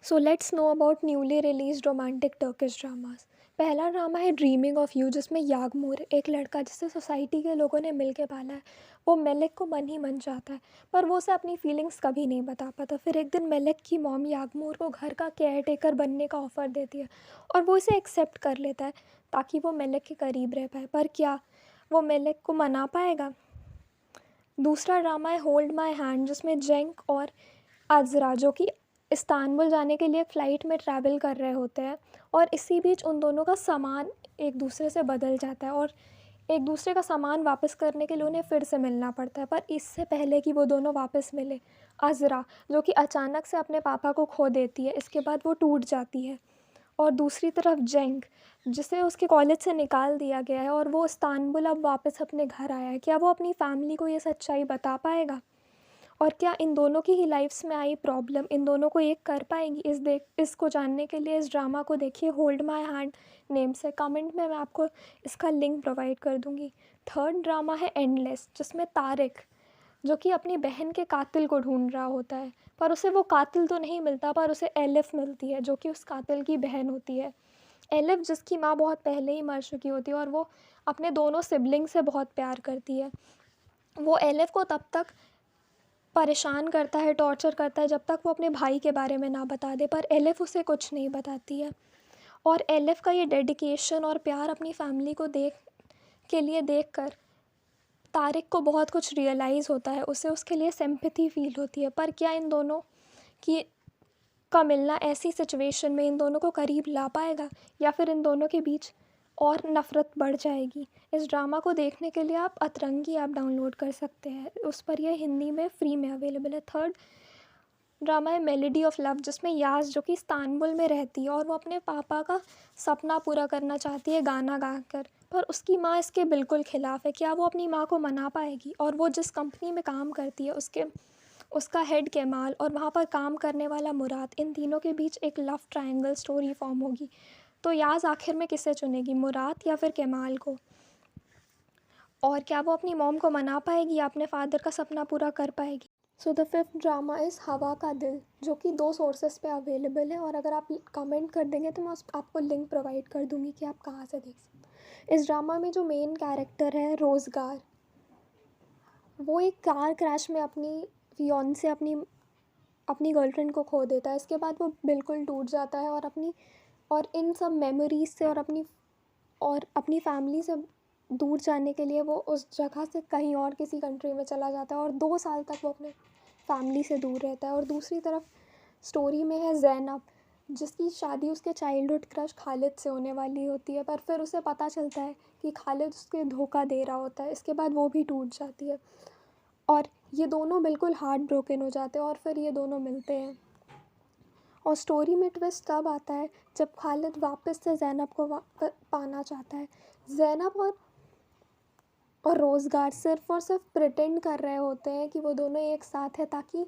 So let's know about newly release romantic Turkish dramas. पहला drama है dreaming of you, जिसमें यागमूर, एक लड़का जिसे सोसाइटी के लोगों ने मिल के पाला है, वो मेलेक को मन ही मन चाहता है, पर वो उसे अपनी फीलिंग्स कभी नहीं बता पाता। फिर एक दिन मेलेक की मॉम यागमूर को घर का केयर टेकर बनने का ऑफ़र देती है और वो इसे एक्सेप्ट कर लेता है ताकि वो मेलेक के करीब रह पाए। पर क्या वो मेलेक को मना पाएगा? दूसरा ड्रामा है होल्ड माई हैंड, जिसमें जेंक और अज़रा, जो कि इस्तांबुल जाने के लिए फ़्लाइट में ट्रैवल कर रहे होते हैं, और इसी बीच उन दोनों का सामान एक दूसरे से बदल जाता है और एक दूसरे का सामान वापस करने के लिए उन्हें फिर से मिलना पड़ता है। पर इससे पहले कि वो दोनों वापस मिले, अज़रा, जो कि अचानक से अपने पापा को खो देती है, इसके बाद वो टूट जाती है। और दूसरी तरफ जेंग, जिसे उसके कॉलेज से निकाल दिया गया है और वो इस्तांबुल अब वापस अपने घर आया है। क्या वो अपनी फैमिली को ये सच्चाई बता पाएगा? और क्या इन दोनों की ही लाइफ्स में आई प्रॉब्लम इन दोनों को एक कर पाएंगी? इसको जानने के लिए इस ड्रामा को देखिए, होल्ड माय हैंड नेम से। कमेंट में मैं आपको इसका लिंक प्रोवाइड कर दूँगी। थर्ड ड्रामा है एंडलेस, जिसमें तारिक, जो कि अपनी बहन के कातिल को ढूंढ रहा होता है, पर उसे वो कातिल तो नहीं मिलता, पर उसे एलिफ मिलती है, जो कि उस कातिल की बहन होती है। एलिफ, जिसकी माँ बहुत पहले ही मर चुकी होती है और वो अपने दोनों सिबलिंग से बहुत प्यार करती है। वो एलिफ को तब तक परेशान करता है, टॉर्चर करता है, जब तक वो अपने भाई के बारे में ना बता दे, पर एलिफ उसे कुछ नहीं बताती है। और एलिफ का ये डेडिकेशन और प्यार अपनी फैमिली को देखकर तारिक को बहुत कुछ रियलाइज़ होता है, उसे उसके लिए सिंपैथी फील होती है। पर क्या इन दोनों की का मिलना ऐसी सिचुएशन में इन दोनों को करीब ला पाएगा, या फिर इन दोनों के बीच और नफ़रत बढ़ जाएगी? इस ड्रामा को देखने के लिए आप अतरंगी ऐप डाउनलोड कर सकते हैं, उस पर यह हिंदी में फ्री में अवेलेबल है। थर्ड ड्रामा है मेलेडी ऑफ लव, जिसमें यास, जो कि इस्तांबुल में रहती है और वो अपने पापा का सपना पूरा करना चाहती है गाना गाकर, पर उसकी माँ इसके बिल्कुल ख़िलाफ़ है। क्या वो अपनी माँ को मना पाएगी? और वो जिस कंपनी में काम करती है उसका हेड केमाल और वहाँ पर काम करने वाला मुराद, इन तीनों के बीच एक लव ट्रायंगल स्टोरी फॉर्म होगी। तो याज़ आखिर में किसे चुनेगी, मुराद या फिर केमाल को? और क्या वो अपनी मॉम को मना पाएगी या अपने फादर का सपना पूरा कर पाएगी? So the fifth drama is हवा का दिल, जो कि 2 सोर्सेस पे अवेलेबल है, और अगर आप कमेंट कर देंगे तो मैं आपको लिंक प्रोवाइड कर दूँगी कि आप कहाँ से देख सकते हैं। इस ड्रामा में जो मेन कैरेक्टर है रोज़गार, वो एक कार क्रैश में अपनी फियोंसे अपनी गर्लफ्रेंड को खो देता है। इसके बाद वो बिल्कुल टूट जाता है और इन सब मेमोरीज़ से और अपनी फैमिली से दूर जाने के लिए वो उस जगह से कहीं और किसी कंट्री में चला जाता है और 2 साल तक वो अपने फैमिली से दूर रहता है। और दूसरी तरफ स्टोरी में है ज़ैनब, जिसकी शादी उसके चाइल्डहुड क्रश खालिद से होने वाली होती है, पर फिर उसे पता चलता है कि खालिद उसके धोखा दे रहा होता है। इसके बाद वो भी टूट जाती है और ये दोनों बिल्कुल हार्ट ब्रोकन हो जाते हैं और फिर ये दोनों मिलते हैं। और स्टोरी में ट्विस्ट तब आता है जब खालिद वापस से ज़ैनब को पाना चाहता है। ज़ैनब और रोज़गार सिर्फ़ और सिर्फ प्रिटेंड कर रहे होते हैं कि वो दोनों एक साथ हैं, ताकि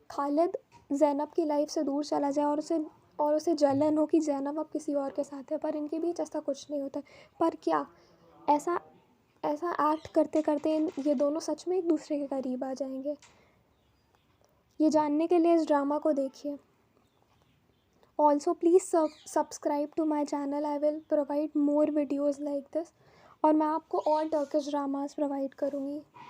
खालिद ज़ैनब की लाइफ से दूर चला जाए और उसे जलन हो कि ज़ैनब अब किसी और के साथ है, पर इनके बीच ऐसा कुछ नहीं होता। पर क्या ऐसा ऐसा एक्ट करते करते ये दोनों सच में एक दूसरे के करीब आ जाएंगे? ये जानने के लिए इस ड्रामा को देखिए। Also please subscribe to my channel, I will provide more videos like this, और मैं आपको और टर्किश ड्रामास प्रोवाइड करूँगी।